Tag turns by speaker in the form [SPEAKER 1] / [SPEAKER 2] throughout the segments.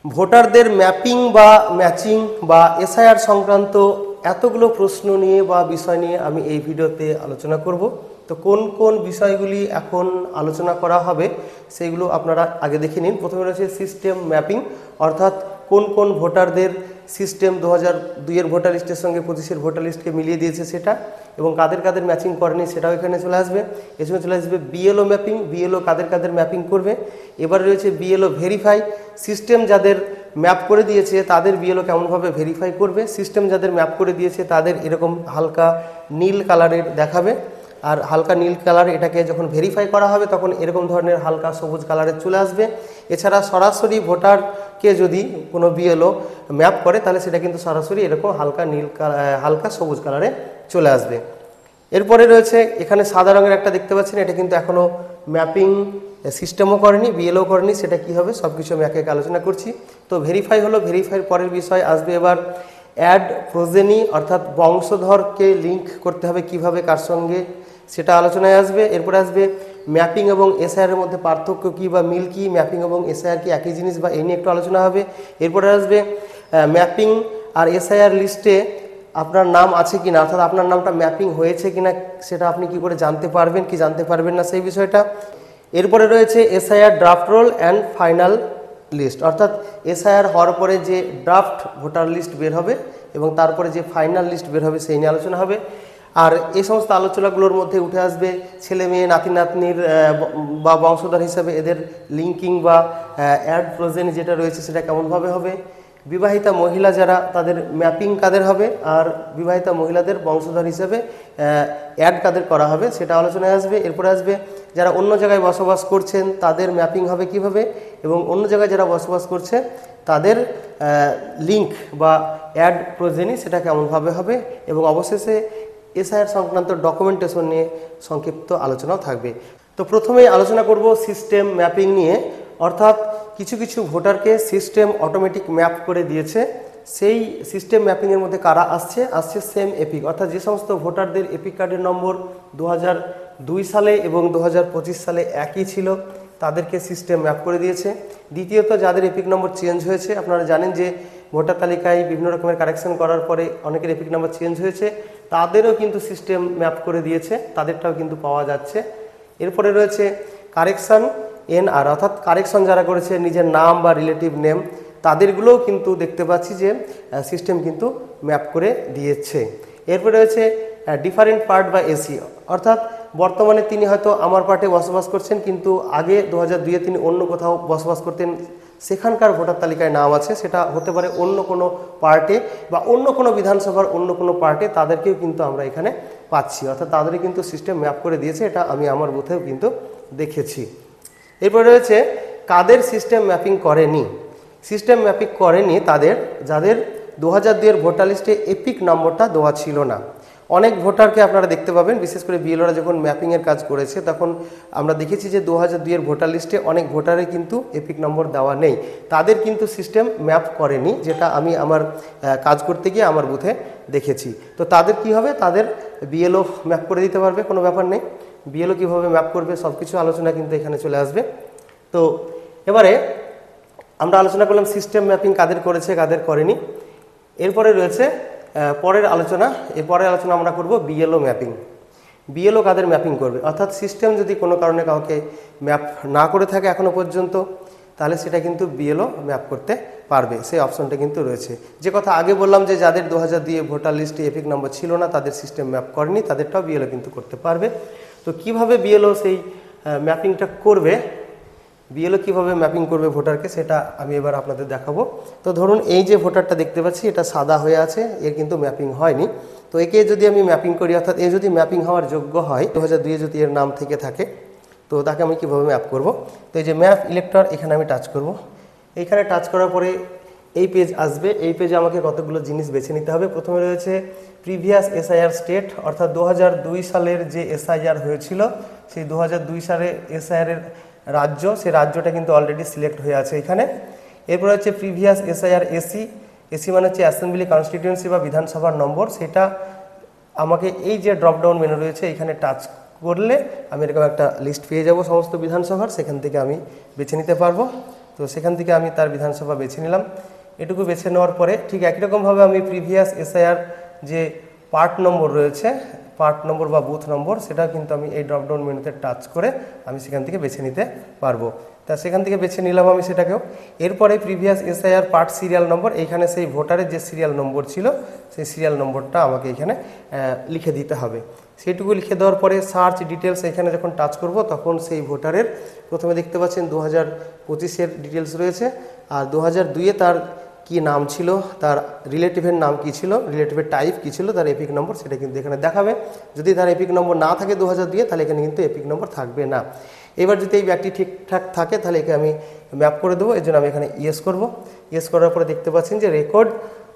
[SPEAKER 1] ভোটারদের ম্যাপিং বা ম্যাচিং বা এসআইআর সংক্রান্ত এতগুলো প্রশ্ন নিয়ে বা বিষয় নিয়ে আমি এই ভিডিওতে আলোচনা করব। তো কোন কোন বিষয়গুলি এখন আলোচনা করা হবে সেগুলো আপনারা আগে দেখে নিন। প্রথমে রয়েছে সিস্টেম ম্যাপিং, অর্থাৎ কোন কোন ভোটারদের সিস্টেম 2002-এর ভোটার লিস্টের সঙ্গে 25-এর ভোটার লিস্টকে মিলিয়ে দিয়েছে সেটা, এবং কাদের কাদের ম্যাচিং করেনি সেটাও এখানে চলে আসবে। এর সঙ্গে চলে আসবে বিএলও ম্যাপিং, বিএলও কাদের কাদের ম্যাপিং করবে। এবার রয়েছে বিএলও ভেরিফাই, সিস্টেম যাদের ম্যাপ করে দিয়েছে তাদের বিএলও কেমনভাবে ভেরিফাই করবে। সিস্টেম যাদের ম্যাপ করে দিয়েছে তাদের এরকম হালকা নীল কালারের দেখাবে, আর হালকা নীল কালার এটাকে যখন ভেরিফাই করা হবে তখন এরকম ধরনের হালকা সবুজ কালারের চলে আসবে। এছাড়া সরাসরি ভোটারকে যদি কোনো বিএলও ম্যাপ করে তাহলে সেটা কিন্তু সরাসরি এরকম হালকা সবুজ কালারে চলে আসবে। এরপরে রয়েছে এখানে সাদা রঙের একটা দেখতে পাচ্ছেন, এটা কিন্তু এখনও ম্যাপিং সিস্টেমও করেনি, বিএলও করেনি, সেটা কি হবে সব কিছু আমি একে একে আলোচনা করছি। তো ভেরিফাই হলো, ভেরিফাইয়ের পরের বিষয় আসবে এবার অ্যাড প্রোজেনি, অর্থাৎ বংশধরকে লিঙ্ক করতে হবে কিভাবে কার সঙ্গে, সেটা আলোচনায় আসবে। এরপরে আসবে ম্যাপিং এবং এসআইআর মধ্যে পার্থক্য কী বা মিল কী, ম্যাপিং এবং এসআইআর কি একই জিনিস বা এই নিয়ে একটু আলোচনা হবে। এরপরে আসবে ম্যাপিং আর এসআইআর লিস্টে আপনার নাম আছে কিনা, অর্থাৎ আপনার নামটা ম্যাপিং হয়েছে কিনা সেটা আপনি কি করে জানতে পারবেন কি জানতে পারবেন না সেই বিষয়টা। এরপরে রয়েছে SIR draft roll and final list, অর্থাৎ এসআইআর হওয়ার পরে যে ড্রাফট ভোটার লিস্ট বের হবে এবং তারপরে যে ফাইনাল লিস্ট বের হবে সেই নিয়ে আলোচনা হবে। আর এই সমস্ত আলোচনাগুলোর মধ্যে উঠে আসবে ছেলে মেয়ে নাতি নাতনির বা বংশধর হিসাবে এদের লিঙ্কিং বা অ্যাড প্রোজেনি যেটা রয়েছে সেটা কেমনভাবে হবে। বিবাহিতা মহিলা যারা তাদের ম্যাপিং কাদের হবে, আর বিবাহিতা মহিলাদের বংশধর হিসেবে অ্যাড কাদের করা হবে সেটা আলোচনায় আসবে। এরপরে আসবে যারা অন্য জায়গায় বসবাস করছেন তাদের ম্যাপিং হবে কিভাবে, এবং অন্য জায়গায় যারা বসবাস করছে তাদের লিঙ্ক বা অ্যাড প্রোজেনি সেটা কেমনভাবে হবে, এবং অবশেষে এসআইআর সংক্রান্ত ডকুমেন্টেশন নিয়ে সংক্ষিপ্ত আলোচনাও থাকবে। তো প্রথমেই আলোচনা করব সিস্টেম ম্যাপিং নিয়ে, অর্থাৎ কিছু কিছু ভোটারকে সিস্টেম অটোমেটিক ম্যাপ করে দিয়েছে। সেই সিস্টেম ম্যাপিংয়ের মধ্যে কারা আসছে সেম এপিক, অর্থাৎ যে সমস্ত ভোটারদের এপিক কার্ডের নম্বর 2002 সালে এবং 2025 সালে একই ছিল তাদেরকে সিস্টেম ম্যাপ করে দিয়েছে। দ্বিতীয়ত যাদের এপিক নম্বর চেঞ্জ হয়েছে, আপনারা জানেন যে ভোটার তালিকায় বিভিন্ন রকমের কারেকশন করার পরে অনেকের এপিক নাম্বার চেঞ্জ হয়েছে, তাদেরও কিন্তু সিস্টেম ম্যাপ করে দিয়েছে, তাদেরটাও কিন্তু পাওয়া যাচ্ছে। এরপরে রয়েছে কারেকশন এনআর, অর্থাৎ কারেকশন যারা করেছে নিজের নাম বা রিলেটিভ নেম তাদেরগুলোও কিন্তু দেখতে পাচ্ছি যে সিস্টেম কিন্তু ম্যাপ করে দিয়েছে। এরপরে রয়েছে ডিফারেন্ট পার্ট বা এসি, অর্থাৎ বর্তমানে তিনি হয়তো আমার পার্টে বসবাস করছেন কিন্তু আগে 2002-এ তিনি অন্য কোথাও বসবাস করতেন, সেখানকার ভোটার তালিকায় নাম আছে, সেটা হতে পারে অন্য কোনো পার্টে বা অন্য কোনো বিধানসভার অন্য কোনো পার্টে, তাদেরকেও কিন্তু আমরা এখানে পাচ্ছি, অর্থাৎ তাদেরই কিন্তু সিস্টেম ম্যাপ করে দিয়েছে, এটা আমি আমার বুথেও কিন্তু দেখেছি। এরপরে রয়েছে কাদের সিস্টেম ম্যাপিং করেনি। সিস্টেম ম্যাপিং করেনি তাদের যাদের 2002-এর ভোটার লিস্টে এপিক নম্বরটা দেওয়া ছিল না। অনেক ভোটারকে আপনারা দেখতে পাবেন, বিশেষ করে বিএলওরা যখন ম্যাপিংয়ের কাজ করেছে তখন আমরা দেখেছি যে 2002-এর ভোটার লিস্টে অনেক ভোটারের কিন্তু এপিক নম্বর দেওয়া নেই, তাদের কিন্তু সিস্টেম ম্যাপ করেনি, যেটা আমি আমার কাজ করতে গিয়ে আমার বুথে দেখেছি। তো তাদের কি হবে, তাদের বিএলও ম্যাপ করে দিতে পারবে, কোনো ব্যাপার নেই। বিএলও কীভাবে ম্যাপ করবে সব কিছু আলোচনা কিন্তু এখানে চলে আসবে। তো এবারে আমরা আলোচনা করলাম সিস্টেম ম্যাপিং কাদের করেছে কাদের করেনি। এরপরে রয়েছে পরের আলোচনা আমরা করব বিএলও ম্যাপিং। বিএলও কাদের ম্যাপিং করবে, অর্থাৎ সিস্টেম যদি কোনো কারণে কাউকে ম্যাপ না করে থাকে এখনও পর্যন্ত তাহলে সেটা কিন্তু বিএলও ম্যাপ করতে পারবে, সেই অপশনটা কিন্তু রয়েছে। যে কথা আগে বললাম যে যাদের 2002 ভোটার লিস্টে এপিক নম্বর ছিল না তাদের সিস্টেম ম্যাপ করেনি, তাদেরটাও বিএলও কিন্তু করতে পারবে। তো কিভাবে বিএলও সেই ম্যাপিংটা করবে, বিএলও কীভাবে ম্যাপিং করবে ভোটারকে সেটা আমি এবার আপনাদের দেখাবো। তো ধরুন এই যে ভোটারটা দেখতে পাচ্ছি এটা সাদা হয়ে আছে, এর কিন্তু ম্যাপিং হয়নি। তো একে যদি আমি ম্যাপিং করি, অর্থাৎ এ যদি ম্যাপিং হওয়ার যোগ্য হয় 2002-এ যদি এর নাম থেকে থাকে তো তাকে আমি কীভাবে ম্যাপ করব। তো এই যে ম্যাপ ইলেক্টর এখানে আমি টাচ করব, এইখানে টাচ করার পরে এই পেজ আসবে। এই পেজে আমাকে কতগুলো জিনিস বেছে নিতে হবে। প্রথমে রয়েছে প্রিভিয়াস এসআইআর স্টেট, অর্থাৎ 2002 সালের যে এসআইআর হয়েছিল সেই 2002 সালে এসআইআরের রাজ্য, সেই রাজ্যটা কিন্তু অলরেডি সিলেক্ট হয়ে আছে এখানে। এরপর হচ্ছে প্রিভিয়াস এসআইআর এসি, এসি মানে হচ্ছে অ্যাসেম্বলি কনস্টিটিউয়েন্সি বা বিধানসভার নম্বর, সেটা আমাকে এই যে ড্রপডাউন মেনু রয়েছে এখানে টাচ করলে আমি এরকম একটা লিস্ট পেয়ে যাব সমস্ত বিধানসভার, সেখান থেকে আমি বেছে নিতে পারবো। তো সেখান থেকে আমি তার বিধানসভা বেছে নিলাম। এটুকু বেছে নেওয়ার পরে ঠিক একই রকমভাবে আমি প্রিভিয়াস এসআইআর যে পার্ট নম্বর রয়েছে, পার্ট নম্বর বা বুথ নম্বর, সেটা কিন্তু আমি এই ড্রপডাউন মেনুতে টাচ করে আমি সেখান থেকে বেছে নিতে পারবো। তা সেখান থেকে বেছে নিলাম আমি সেটাকেও। এরপরে previous SIR part serial number, এইখানে সেই ভোটারের যে সিরিয়াল নম্বর ছিল সেই সিরিয়াল নম্বরটা আমাকে এখানে লিখে দিতে হবে। সেইটুকু লিখে দেওয়ার পরে সার্চ ডিটেলস এখানে যখন টাচ করব তখন সেই ভোটারের প্রথমে দেখতে পাচ্ছেন 2025-এর ডিটেলস রয়েছে, আর 2002-এ তার কি নাম ছিল, তার রিলেটিভের নাম কি ছিল, রিলেটিভের টাইপ কি ছিল, তার এপিক নম্বর সেটা কিন্তু এখানে দেখাবে। যদি তার এপিক নম্বর না থাকে 2002-এ, তাহলে এখানে কিন্তু এপিক নম্বর থাকবে না। এবার যদি এই ব্যক্তি ঠিকঠাক থাকে তাহলে একে আমি ম্যাপ করে দেবো। এর জন্য আমি এখানে ইয়েস করব। ইয়েস করার পরে দেখতে পাচ্ছেন যে রেকর্ড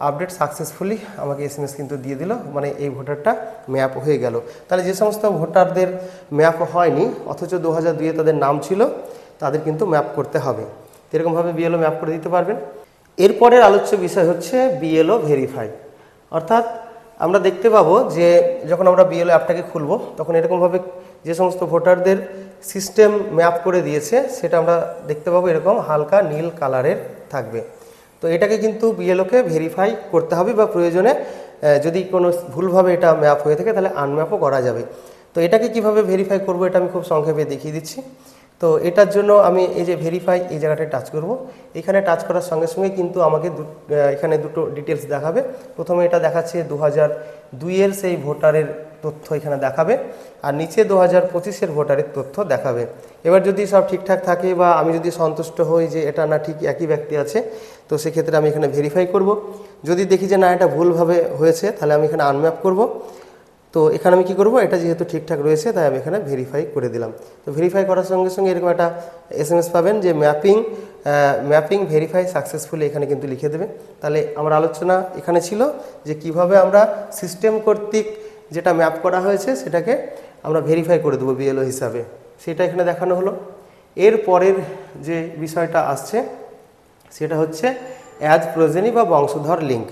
[SPEAKER 1] আপডেট সাকসেসফুলি আমাকে এসএমএস কিন্তু দিয়ে দিল, মানে এই ভোটারটা ম্যাপ হয়ে গেল। তাহলে যে সমস্ত ভোটারদের ম্যাপ হয়নি অথচ 2002-এ তাদের নাম ছিল, তাদের কিন্তু ম্যাপ করতে হবে। এরকমভাবে বিএলও ম্যাপ করে দিতে পারবেন। এরপরের আলোচ্য বিষয় হচ্ছে বিএলও ভেরিফাই। অর্থাৎ আমরা দেখতে পাবো যে যখন আমরা বিএলও অ্যাপটাকে খুলব তখন এরকমভাবে যে সমস্ত ভোটারদের সিস্টেম ম্যাপ করে দিয়েছে সেটা আমরা দেখতে পাবো এরকম হালকা নীল কালারের থাকবে। তো এটাকে কিন্তু বিএলওকে ভেরিফাই করতে হবে, বা প্রয়োজনে যদি কোনো ভুলভাবে এটা ম্যাপ হয়ে থাকে তাহলে আনম্যাপও করা যাবে। তো এটাকে কিভাবে ভেরিফাই করব এটা আমি খুব সংক্ষেপে দেখিয়ে দিচ্ছি। তো এটার জন্য আমি এই যে ভেরিফাই এই জায়গাটায় টাচ করব। এখানে টাচ করার সঙ্গে সঙ্গে কিন্তু আমাকে এখানে দুটো ডিটেলস দেখাবে। প্রথমে এটা দেখাচ্ছে 2002-এর সেই ভোটারের তথ্য এখানে দেখাবে, আর নিচে 2025-এর ভোটারের তথ্য দেখাবে। এবার যদি সব ঠিকঠাক থাকে বা আমি যদি সন্তুষ্ট হই যে এটা না ঠিক একই ব্যক্তি আছে, তো সেক্ষেত্রে আমি এখানে ভেরিফাই করব। যদি দেখি যে না এটা ভুলভাবে হয়েছে তাহলে আমি এখানে আনম্যাপ করব। তো এখানে আমি কি করব, এটা যেহেতু ঠিকঠাক রয়েছে তাই আমি এখানে ভেরিফাই করে দিলাম। তো ভেরিফাই করার সঙ্গে সঙ্গে এরকম একটা এসএমএস পাবেন যে ম্যাপিং ভেরিফাই সাকসেসফুলি, এখানে কিন্তু লিখে দেবে। তাহলে আমার আলোচনা এখানে ছিল যে কিভাবে আমরা সিস্টেম কর্তৃক যেটা ম্যাপ করা হয়েছে সেটাকে আমরা ভেরিফাই করে দেবো বিএলও হিসাবে, সেটা এখানে দেখানো হলো। এর পরের যে বিষয়টা আসছে সেটা হচ্ছে অ্যাজ প্রোজেনি বা বংশধর লিঙ্ক।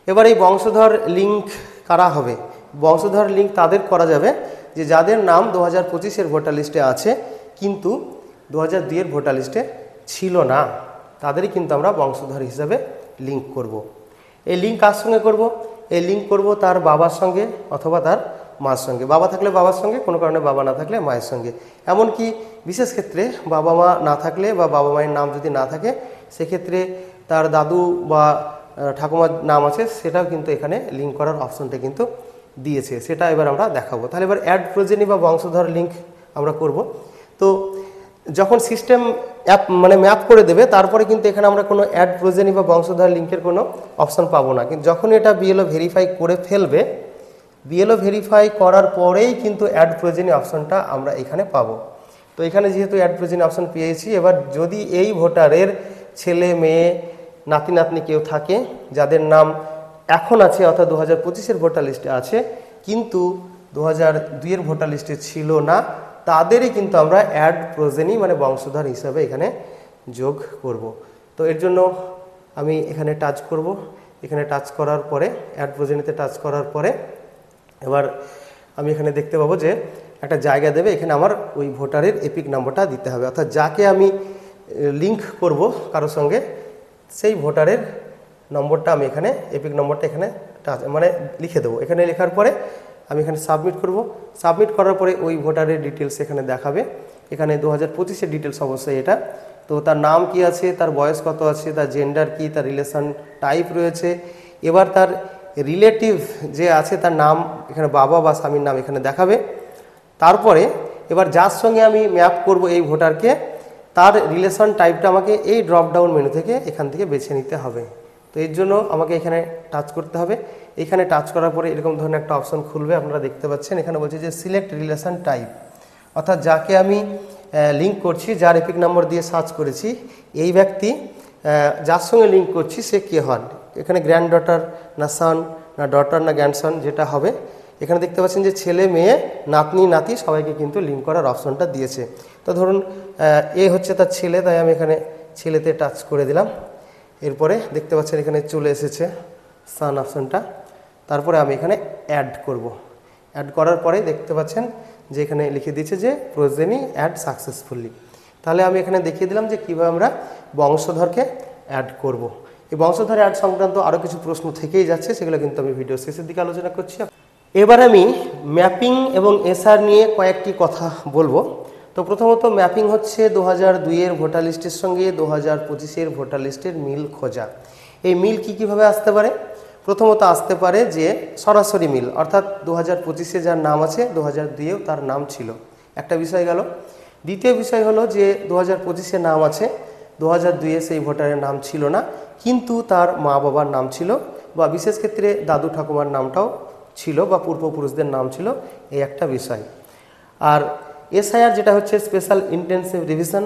[SPEAKER 1] এবার এই বংশধর লিঙ্ক কারা হবে? বংশধর লিঙ্ক তাদের করা যাবে যে যাদের নাম 2025-এর ভোটার লিস্টে আছে কিন্তু 2002-এর ভোটার লিস্টে ছিল না, তাদেরই কিন্তু আমরা বংশধর হিসাবে লিঙ্ক করব। এই লিঙ্ক কার সঙ্গে করব? এই লিঙ্ক করব তার বাবার সঙ্গে অথবা তার মার সঙ্গে। বাবা থাকলে বাবার সঙ্গে, কোনো কারণে বাবা না থাকলে মায়ের সঙ্গে। এমনকি বিশেষ ক্ষেত্রে বাবা মা না থাকলে বা বাবা মায়ের নাম যদি না থাকে সেক্ষেত্রে তার দাদু বা ঠাকুমার নাম আছে, সেটাও কিন্তু এখানে লিঙ্ক করার অপশনটা কিন্তু দিয়েছে, সেটা এবার আমরা দেখাবো। তাহলে এবার অ্যাড প্রোজেনি বা বংশধর লিঙ্ক আমরা করব। তো যখন সিস্টেম ম্যাপ করে দেবে তারপরে কিন্তু এখানে আমরা কোনো অ্যাড প্রোজেনি বা বংশধর লিঙ্কের কোনো অপশন পাবো না। কিন্তু যখন এটা বিএলও ভেরিফাই করে ফেলবে, বিএলও ভেরিফাই করার পরেই কিন্তু অ্যাড প্রোজেনি অপশনটা আমরা এখানে পাবো। তো এখানে যেহেতু অ্যাড প্রোজেনি অপশন পেয়েছি, এবার যদি এই ভোটারের ছেলে মেয়ে নাতি নাতনি কেউ থাকে যাদের নাম এখন আছে অর্থাৎ 2025-এর ভোটার লিস্টে আছে কিন্তু 2002-এর ভোটার লিস্টে ছিল না, তাদেরই কিন্তু আমরা অ্যাড প্রোজেনি বংশধর হিসাবে এখানে যোগ করব। তো এর জন্য আমি এখানে টাচ করব। এখানে টাচ করার পরে অ্যাড প্রোজেনিতে টাচ করার পরে এবার আমি এখানে দেখতে পাবো যে একটা জায়গা দেবে, এখানে আমার ওই ভোটারের এপিক নম্বরটা দিতে হবে, অর্থাৎ যাকে আমি লিঙ্ক করব কারোর সঙ্গে সেই ভোটারের নম্বরটা আমি এখানে এপিক নম্বরটা এখানে লিখে দেবো। এখানে লেখার পরে আমি এখানে সাবমিট করব। সাবমিট করার পরে ওই ভোটারের ডিটেলস এখানে দেখাবে। এখানে 2025-এর ডিটেলস অবশ্যই এটা। তো তার নাম কি আছে, তার বয়স কত আছে, তার জেন্ডার কি, তার রিলেশন টাইপ রয়েছে। এবার তার রিলেটিভ যে আছে তার নাম এখানে বাবা বা স্বামীর নাম এখানে দেখাবে। তারপরে এবার যার সঙ্গে আমি ম্যাপ করব এই ভোটারকে, তার রিলেশন টাইপটা আমাকে এই ড্রপডাউন মেনু থেকে এখান থেকে বেছে নিতে হবে। তো এর জন্য আমাকে এখানে টাচ করতে হবে। এখানে টাচ করার পরে এরকম ধরনের একটা অপশন খুলবে, আপনারা দেখতে পাচ্ছেন। এখানে বলছে যে সিলেক্ট রিলেশন টাইপ, অর্থাৎ যাকে আমি লিঙ্ক করছি, যার এপিক নম্বর দিয়ে সার্চ করেছি, এই ব্যক্তি যার সঙ্গে লিঙ্ক করছি সে কে হন। এখানে গ্র্যান্ড ডটার না সান না ডটার না গ্র্যান্ডসন যেটা হবে, এখানে দেখতে পাচ্ছেন যে ছেলে মেয়ে নাতনি নাতি সবাইকে কিন্তু লিঙ্ক করার অপশনটা দিয়েছে। তো ধরুন এ হচ্ছে তার ছেলে, তাই আমি এখানে ছেলেতে টাচ করে দিলাম। এরপরে দেখতে পাচ্ছেন এখানে চলে এসেছে সান অপশনটা। তারপরে আমি এখানে অ্যাড করব। অ্যাড করার পরে দেখতে পাচ্ছেন যে এখানে লিখে দিয়েছে যে প্রোজেনি অ্যাড সাকসেসফুলি। তাহলে আমি এখানে দেখিয়ে দিলাম যে কীভাবে আমরা বংশধরকে অ্যাড করব। এই বংশধর অ্যাড সংক্রান্ত আরও কিছু প্রশ্ন থেকেই যাচ্ছে, সেগুলো কিন্তু আমি ভিডিও শেষের দিকে আলোচনা করছি। এবার আমি ম্যাপিং এবং এসআর নিয়ে কয়েকটি কথা বলবো। তো প্রথমত ম্যাপিং হচ্ছে 2002-এর ভোটার লিস্টের সঙ্গে 2025-এর ভোটার লিস্টের মিল খোঁজা। এই মিল কীভাবে আসতে পারে? প্রথমত আসতে পারে যে সরাসরি মিল, অর্থাৎ 2025-এ যার নাম আছে 2002-এও তার নাম ছিল, একটা বিষয় গেল। দ্বিতীয় বিষয় হলো যে 2025-এ নাম আছে, 2002-এ সেই ভোটারের নাম ছিল না, কিন্তু তার মা বাবার নাম ছিল, বা বিশেষ ক্ষেত্রে দাদু ঠাকুমার নামটাও ছিল, বা পূর্বপুরুষদের নাম ছিল, এই একটা বিষয়। আর এসআইআর যেটা হচ্ছে স্পেশাল ইন্টেনসিভ রিভিশন,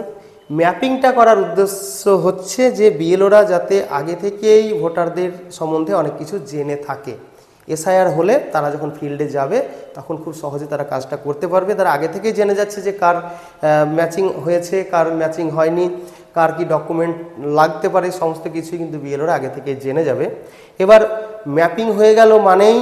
[SPEAKER 1] ম্যাপিংটা করার উদ্দেশ্য হচ্ছে যে বিএলওরা যাতে আগে থেকেই ভোটারদের সম্বন্ধে অনেক কিছু জেনে থাকে। এসআইআর হলে তারা যখন ফিল্ডে যাবে তখন খুব সহজে তারা কাজটা করতে পারবে। তারা আগে থেকেই জেনে যাচ্ছে যে কার ম্যাচিং হয়েছে, কার ম্যাচিং হয়নি, কার কি ডকুমেন্ট লাগতে পারে, সমস্ত কিছুই কিন্তু বিএলওরা আগে থেকে জেনে যাবে। এবার ম্যাপিং হয়ে গেল মানেই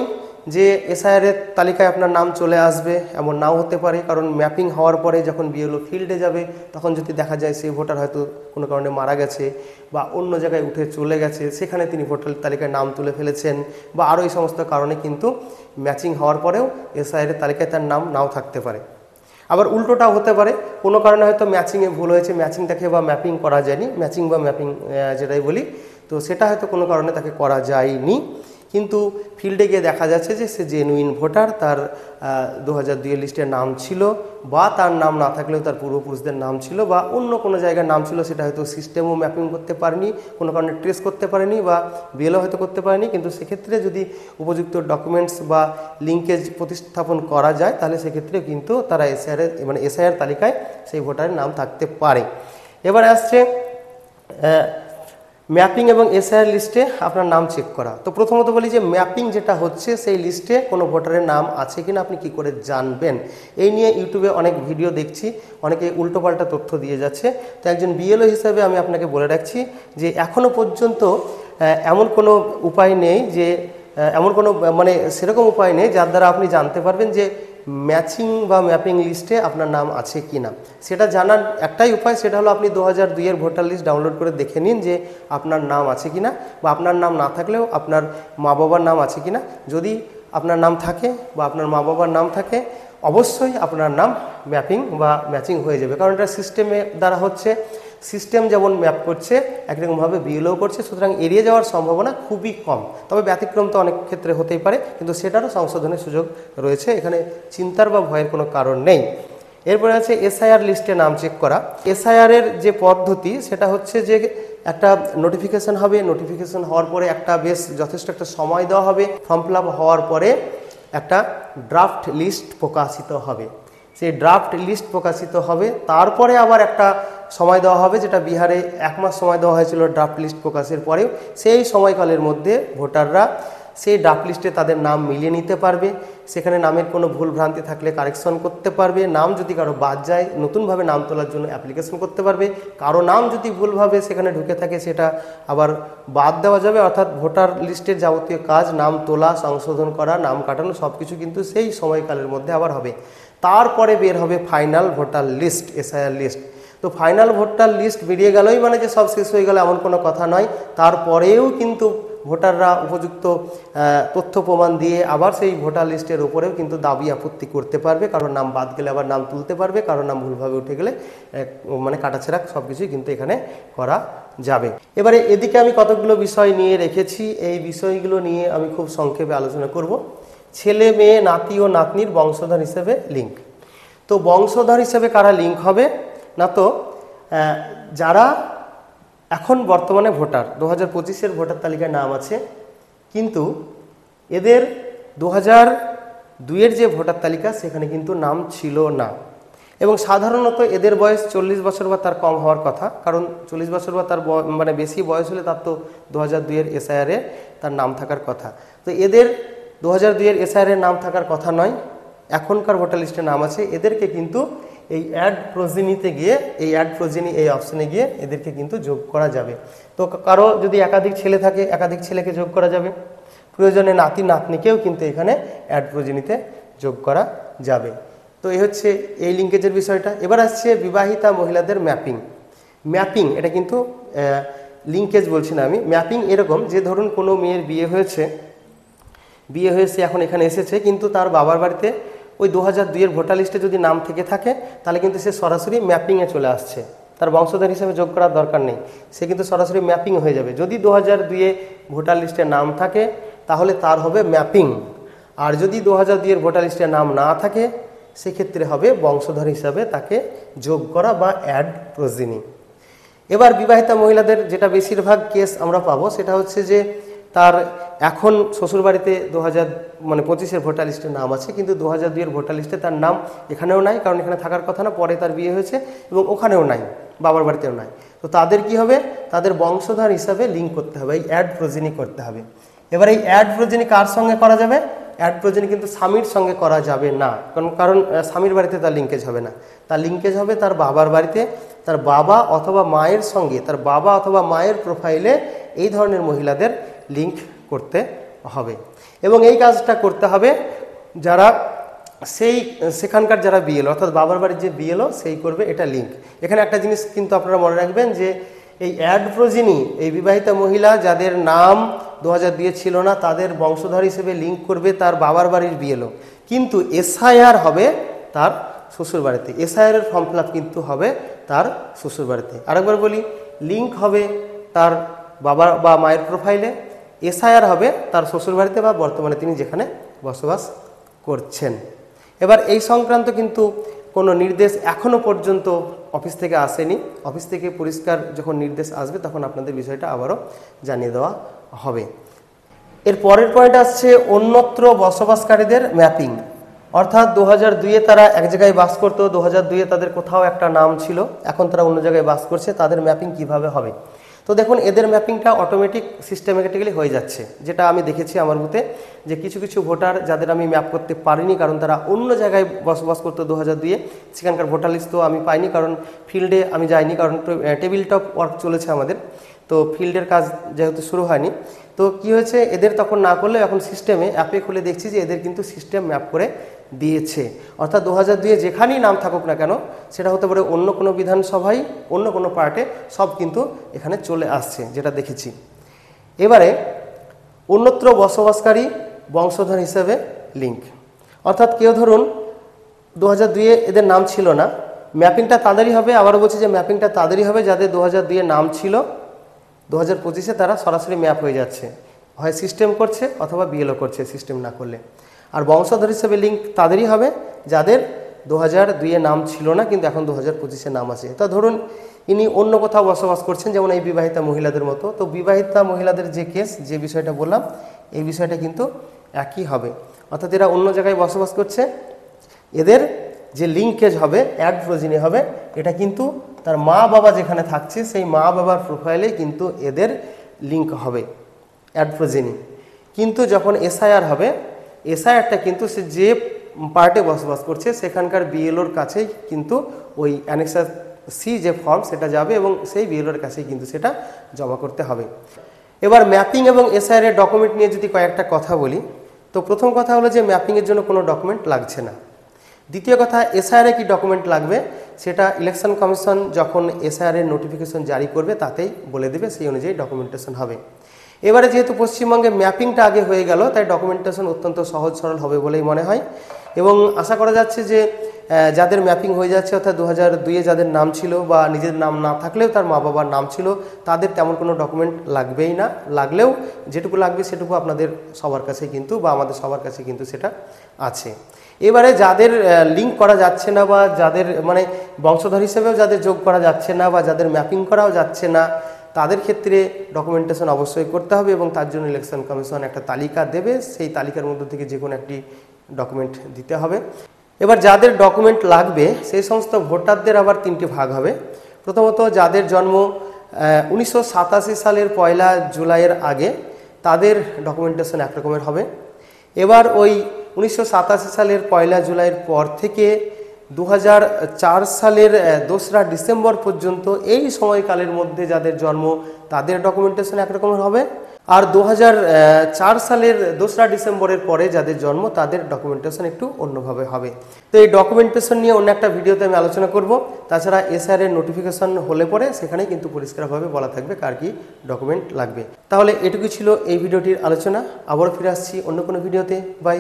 [SPEAKER 1] যে এসআইআরের তালিকায় আপনার নাম চলে আসবে এমন নাও হতে পারে, কারণ ম্যাপিং হওয়ার পরে যখন বিএলও ফিল্ডে যাবে তখন যদি দেখা যায় সেই ভোটার হয়তো কোনো কারণে মারা গেছে বা অন্য জায়গায় উঠে চলে গেছে, সেখানে তিনি ভোটার তালিকায় নাম তুলে ফেলেছেন, বা আরও এই সমস্ত কারণে কিন্তু ম্যাচিং হওয়ার পরেও এসআইআরের তালিকায় তার নাম নাও থাকতে পারে। আবার উল্টোটাও হতে পারে, কোনো কারণে হয়তো ম্যাচিংয়ে ভুল হয়েছে, ম্যাচিংটাকে বা ম্যাপিং করা যায়নি, ম্যাচিং বা ম্যাপিং যেটাই বলি, তো সেটা হয়তো কোনো কারণে তাকে করা যায়নি, কিন্তু ফিল্ডে গিয়ে দেখা যাচ্ছে যে সে জেনুইন ভোটার, তার 2002-এর লিস্টের নাম ছিল, বা তার নাম না থাকলেও তার পূর্বপুরুষদের নাম ছিল, বা অন্য কোনো জায়গার নাম ছিল, সেটা হয়তো সিস্টেমও ম্যাপিং করতে পারেনি, কোনো কারণে ট্রেস করতে পারেনি, বা বিএলও হয়তো করতে পারেনি, কিন্তু সেক্ষেত্রে যদি উপযুক্ত ডকুমেন্টস বা লিঙ্কেজ প্রতিস্থাপন করা যায় তাহলে সেক্ষেত্রে কিন্তু তারা এসআইআর তালিকায় সেই ভোটারের নাম থাকতে পারে। এবারে আসছে ম্যাপিং এবং এসআইআর লিস্টে আপনার নাম চেক করা। তো প্রথমত বলি যে ম্যাপিং যেটা হচ্ছে সেই লিস্টে কোনো ভোটারের নাম আছে কিনা আপনি কি করে জানবেন, এই নিয়ে ইউটিউবে অনেক ভিডিও দেখছি, অনেকে উল্টোপাল্টা তথ্য দিয়ে যাচ্ছে। তো একজন বিএলও হিসেবে আমি আপনাকে বলে রাখছি যে এখনও পর্যন্ত এমন কোনো উপায় নেই যে সেরকম উপায় নেই যার দ্বারা আপনি জানতে পারবেন যে ম্যাচিং বা ম্যাপিং লিস্টে আপনার নাম আছে কি না। সেটা জানার একটাই উপায়, সেটা হলো আপনি 2002-এর ভোটার লিস্ট ডাউনলোড করে দেখে নিন যে আপনার নাম আছে কি না, বা আপনার নাম না থাকলেও আপনার মা বাবার নাম আছে কি না। যদি আপনার নাম থাকে বা আপনার মা বাবার নাম থাকে, অবশ্যই আপনার নাম ম্যাপিং বা ম্যাচিং হয়ে যাবে, কারণ এটা সিস্টেমে দ্বারা হচ্ছে। সিস্টেম যেমন ম্যাপ করছে একরকমভাবে বিএলও করছে, সুতরাং এড়িয়ে যাওয়ার সম্ভাবনা খুবই কম। তবে ব্যতিক্রম তো অনেক ক্ষেত্রে হতেই পারে, কিন্তু সেটারও সংশোধনের সুযোগ রয়েছে, এখানে চিন্তার বা ভয়ের কোনো কারণ নেই। এরপরে আছে এসআইআর লিস্টে নাম চেক করা। এসআইআরের যে পদ্ধতি সেটা হচ্ছে যে একটা নোটিফিকেশন হবে, নোটিফিকেশন হওয়ার পরে যথেষ্ট একটা সময় দেওয়া হবে, ফর্ম ফিল আপ হওয়ার পরে একটা ড্রাফট লিস্ট প্রকাশিত হবে। সেই ড্রাফট লিস্ট প্রকাশিত হবে, তারপরে আবার একটা সময় দেওয়া হবে, যেটা বিহারে 1 মাস সময় দেওয়া হয়েছিল ড্রাফট লিস্ট প্রকাশের পরেও। সেই সময়কালের মধ্যে ভোটাররা সেই ড্রাফট লিস্টে তাদের নাম মিলিয়ে নিতে পারবে, সেখানে নামের কোনো ভুল ভ্রান্তি থাকলে কারেকশন করতে পারবে, নাম যদি কারো বাদ যায় নতুনভাবে নাম তোলার জন্য অ্যাপ্লিকেশন করতে পারবে, কারো নাম যদি ভুলভাবে সেখানে ঢুকে থাকে সেটা আবার বাদ দেওয়া যাবে। অর্থাৎ ভোটার লিস্টের যাবতীয় কাজ, নাম তোলা, সংশোধন করা, নাম কাটানো, সব কিছু কিন্তু সেই সময়কালের মধ্যে আবার হবে। তারপরে বের হবে final voter list, SIR list. তো ফাইনাল ভোটার লিস্ট বেরিয়ে গেলই মানে যে সব শেষ হয়ে গেল এমন কোনো কথা নয়, তারপরেও কিন্তু ভোটাররা উপযুক্ত তথ্য প্রমাণ দিয়ে আবার সেই ভোটার লিস্টের উপরেও কিন্তু দাবি আপত্তি করতে পারবে, কারোর নাম বাদ গেলে আবার নাম তুলতে পারবে, কারোর নাম ভুলভাবে উঠে গেলে কাটাছেড়া সব কিছুই কিন্তু এখানে করা যাবে। এবারে এদিকে আমি কতগুলো বিষয় নিয়ে রেখেছি, এই বিষয়গুলো নিয়ে আমি খুব সংক্ষেপে আলোচনা করব। ছেলে মেয়ে, নাতি ও নাতনির বংশধর হিসেবে লিঙ্ক। তো বংশধর হিসেবে কারা লিঙ্ক হবে না, তো যারা এখন বর্তমানে ভোটার, 2025-এর ভোটার তালিকায় নাম আছে, কিন্তু এদের 2002-এর যে ভোটার তালিকা সেখানে কিন্তু নাম ছিল না, এবং সাধারণত এদের বয়স 40 বছর বা তার কম হওয়ার কথা, কারণ 40 বছর বা তার বেশি বয়স হলে তার তো 2002-এর এসআইআরে তার নাম থাকার কথা। তো এদের 2002-এর এসআইআরের নাম থাকার কথা নয়, এখনকার ভোটার লিস্টে নাম আছে, এদেরকে কিন্তু এই অ্যাড প্রোজেনিতে গিয়ে, এই অ্যাড প্রোজেনি এই অপশানে গিয়ে এদেরকে কিন্তু যোগ করা যাবে। তো কারো যদি একাধিক ছেলে থাকে, একাধিক ছেলেকে যোগ করা যাবে, প্রয়োজনে নাতি নাতনিকেও কিন্তু এখানে অ্যাড প্রোজেনিতে যোগ করা যাবে। তো এই হচ্ছে এই লিঙ্কেজের বিষয়টা। এবার আসছে বিবাহিতা মহিলাদের ম্যাপিং। ম্যাপিং এটা কিন্তু লিঙ্কেজ বলছি না আমি, ম্যাপিং এরকম যে ধরুন কোনো মেয়ের বিয়ে হয়েছে এখন এখানে এসেছে, কিন্তু তার বাবার বাড়িতে ওই 2002-এর ভোটার লিস্টে যদি নাম থেকে থাকে তাহলে কিন্তু সে সরাসরি ম্যাপিংয়ে চলে আসছে, তার বংশধর হিসেবে যোগ করার দরকার নেই, সে কিন্তু সরাসরি ম্যাপিং হয়ে যাবে। যদি 2002-এ ভোটার লিস্টে নাম থাকে তাহলে তার হবে ম্যাপিং, আর যদি 2002-এর ভোটার লিস্টে নাম না থাকে সেক্ষেত্রে হবে বংশধর হিসাবে তাকে যোগ করা বা অ্যাড প্রোজেনি। এবার বিবাহিতা মহিলাদের যেটা বেশিরভাগ কেস আমরা পাবো সেটা হচ্ছে যে তার এখন শ্বশুরবাড়িতে 2025-এর ভোটার লিস্টে নাম আছে, কিন্তু 2002-এর ভোটার লিস্টে তার নাম এখানেও নাই, কারণ এখানে থাকার কথা না, পরে তার বিয়ে হয়েছে এবং ওখানেও নাই, বাবার বাড়িতেও নাই। তো তাদের কি হবে, তাদের বংশধর হিসাবে লিঙ্ক করতে হবে, এই অ্যাড প্রোজেনি করতে হবে। এবার এই অ্যাড প্রোজেনি কার সঙ্গে করা যাবে, অ্যাড প্রোজেনি কিন্তু স্বামীর সঙ্গে করা যাবে না, কারণ স্বামীর বাড়িতে তার লিঙ্কেজ হবে না, তার লিঙ্কেজ হবে তার বাবার বাড়িতে, তার বাবা অথবা মায়ের সঙ্গে, তার বাবা অথবা মায়ের প্রোফাইলে এই ধরনের মহিলাদের লিঙ্ক করতে হবে। এবং এই কাজটা করতে হবে যারা সেখানকার যারা বিএলও, অর্থাৎ বাবার বাড়ির যে বিএলও সেই করবে এটা লিঙ্ক। এখানে একটা জিনিস কিন্তু আপনারা মনে রাখবেন যে এই অ্যাড প্রোজেনি, এই বিবাহিতা মহিলা যাদের নাম 2002-এ ছিল না তাদের বংশধর হিসেবে লিঙ্ক করবে তার বাবার বাড়ির বিএলও, কিন্তু এসআইআর হবে তার শ্বশুর বাড়িতে, এসআইআর ফর্ম ফিল আপ কিন্তু হবে তার শ্বশুর বাড়িতে। আরেকবার বলি, লিঙ্ক হবে তার বাবার বা মায়ের প্রোফাইলে, এসআইআর হবে তার শ্বশুর বাড়িতে বা বর্তমানে তিনি যেখানে বসবাস করছেন। এবার এই সংক্রান্ত কিন্তু কোনো নির্দেশ এখনও পর্যন্ত অফিস থেকে আসেনি, অফিস থেকে পরিষ্কার যখন নির্দেশ আসবে তখন আপনাদের বিষয়টা আবারও জানিয়ে দেওয়া হবে। এর পরের পয়েন্ট আসছে অন্যত্র বসবাসকারীদের ম্যাপিং, অর্থাৎ 2002-এ তারা এক জায়গায় বাস করতো, 2002-এ তাদের কোথাও একটা নাম ছিল, এখন তারা অন্য জায়গায় বাস করছে, তাদের ম্যাপিং কিভাবে হবে। তো দেখুন এদের ম্যাপিংটা অটোমেটিক সিস্টেমেটিক্যালি হয়ে যাচ্ছে, যেটা আমি দেখেছি আমার বুথে, যে কিছু কিছু ভোটার যাদের আমি ম্যাপ করতে পারিনি কারণ তারা অন্য জায়গায় বসবাস করতো 2002-এ, সেখানকার ভোটার লিস্ট তো আমি পাইনি, কারণ ফিল্ডে আমি যাইনি, কারণ টেবিল টপ ওয়ার্ক চলেছে আমাদের, তো ফিল্ডের কাজ যেহেতু শুরু হয়নি। তো কি হয়েছে, এদের তখন না করলেও এখন সিস্টেমে অ্যাপে খুলে দেখছি যে এদের কিন্তু সিস্টেম ম্যাপ করে দিয়েছে, অর্থাৎ 2002-এ যেখানেই নাম থাকুক না কেন, সেটা হতে পারে অন্য কোনো বিধানসভায়, অন্য কোনো পার্টে, সব কিন্তু এখানে চলে আসছে, যেটা দেখেছি। এবারে অন্যত্র বসবাসকারী বংশধর হিসেবে লিঙ্ক, অর্থাৎ কেউ ধরুন 2002-এ এদের নাম ছিল না, ম্যাপিংটা তাদেরই হবে, আবারও বলছি যে ম্যাপিংটা তাদেরই হবে যাদের 2002-এ নাম ছিল, 2025-এ তারা সরাসরি ম্যাপ হয়ে যাচ্ছে, হয় সিস্টেম করছে অথবা বিএলও করছে সিস্টেম না করলে। আর বংশধর হিসেবে লিঙ্ক তাদেরই হবে যাদের 2002-এ নাম ছিল না কিন্তু এখন 2025-এ নাম আছে। তা ধরুন ইনি অন্য কোথাও বসবাস করছেন, যেমন এই বিবাহিতা মহিলাদের মতো, তো বিবাহিতা মহিলাদের যে কেস, যে বিষয়টা বললাম, এই বিষয়টা কিন্তু একই হবে, অর্থাৎ এরা অন্য জায়গায় বসবাস করছে, এদের যে লিঙ্কেজ হবে, অ্যাড প্রোজেনি হবে, এটা কিন্তু তার মা বাবা যেখানে থাকছে সেই মা বাবার প্রোফাইলে কিন্তু এদের লিঙ্ক হবে, অ্যাড প্রোজেনি। কিন্তু যখন এসআইআর হবে, এসআইআরটা কিন্তু সে যে পার্টে বসবাস করছে সেখানকার বিএলওর কাছেই কিন্তু ওই অ্যানেক্সার সি যে ফর্ম সেটা যাবে এবং সেই বিএলওর কাছেই কিন্তু সেটা জমা করতে হবে। এবার ম্যাপিং এবং এসআইআর ডকুমেন্ট নিয়ে যদি কয়েকটা কথা বলি, তো প্রথম কথা হলো যে ম্যাপিংয়ের জন্য কোনো ডকুমেন্ট লাগছে না। দ্বিতীয় কথা, এসআইআর কি ডকুমেন্ট লাগবে সেটা ইলেকশন কমিশন যখন এসআইআর নোটিফিকেশন জারি করবে তাতেই বলে দেবে, সেই অনুযায়ী ডকুমেন্টেশন হবে। এবারে যেহেতু পশ্চিমবঙ্গে ম্যাপিংটা আগে হয়ে গেল, তাই ডকুমেন্টেশন অত্যন্ত সহজ সরল হবে বলেই মনে হয়, এবং আশা করা যাচ্ছে যে যাদের ম্যাপিং হয়ে যাচ্ছে, অর্থাৎ 2002-এ যাদের নাম ছিল বা নিজের নাম না থাকলেও তার মা বাবার নাম ছিল, তাদের তেমন কোনো ডকুমেন্ট লাগবেই না, লাগলেও যেটুকু লাগবে সেটুকু আপনাদের সবার কাছে কিন্তু বা আমাদের সবার কাছে কিন্তু সেটা আছে। এবারে যাদের লিঙ্ক করা যাচ্ছে না বা যাদের মানে বংশধর হিসেবেও যাদের যোগ করা যাচ্ছে না বা যাদের ম্যাপিং করাও যাচ্ছে না, তাদের ক্ষেত্রে ডকুমেন্টেশন অবশ্যই করতে হবে এবং তার জন্য ইলেকশন কমিশন একটা তালিকা দেবে, সেই তালিকার মধ্যে থেকে যে কোনো একটি ডকুমেন্ট দিতে হবে। এবার যাদের ডকুমেন্ট লাগবে সেই সমস্ত ভোটারদের আবার তিনটি ভাগ হবে। প্রথমত যাদের জন্ম 1987 সালের 1 জুলাইয়ের আগে, তাদের ডকুমেন্টেশন একরকমের হবে। এবার ওই 1987 সালের 1 জুলাইয়ের পর থেকে 2004 সালের 2রা ডিসেম্বর পর্যন্ত এই সময়কালের মধ্যে যাদের জন্ম, তাদের ডকুমেন্টেশন একরকমের হবে। আর 2004 সালের 2রা ডিসেম্বরের পরে যাদের জন্ম তাদের ডকুমেন্টেশন একটু অন্যভাবে হবে। তো এই ডকুমেন্টেশন নিয়ে অন্য একটা ভিডিওতে আমি আলোচনা করব। তাছাড়া এসআইআর এর নোটিফিকেশন হলে পরে সেখানে কিন্তু পরিষ্কারভাবে বলা থাকবে কার কি ডকুমেন্ট লাগবে। তাহলে এটুকু ছিল এই ভিডিওটির আলোচনা। আবারও ফিরে আসছি অন্য কোনো ভিডিওতে। বাই।